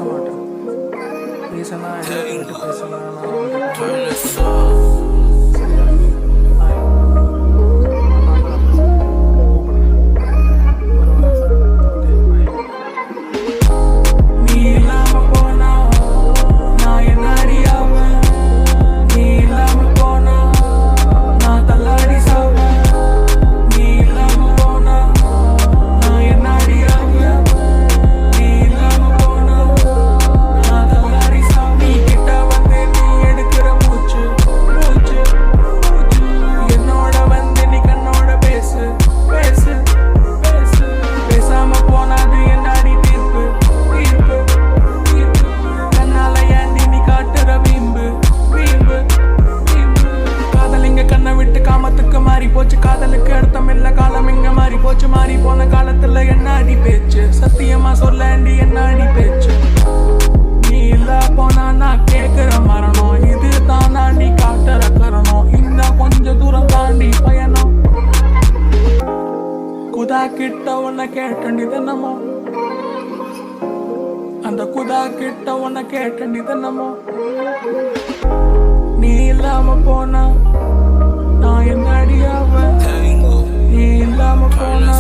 மாட்டேன். பேசினா எடுத்துக்கிட்டு பேசினா காதலுக்கு அர்த்தம் இல்ல, காலம் இங்க மாறி போச்சு. மாறி போன காலத்துல என்ன அடி பேச்சு, சத்தியமா சொல்லாண்டி என்ன அடி பேச்சு. நீ இல்ல போனா நான் கேக்குற மரணம், இது தானா நீ காட்டுற கரணம். இன்னும் கொஞ்ச தூரம் தாண்டி பயணம். குதா கிட்ட உன்னை கேட்டண்டி தினமோ, அந்த குதா கிட்ட உன்னை கேட்டண்டி தினமோ. நீ இல்லாம போனா நான் என்ன அடியாவ, நீ இல்லாம போனா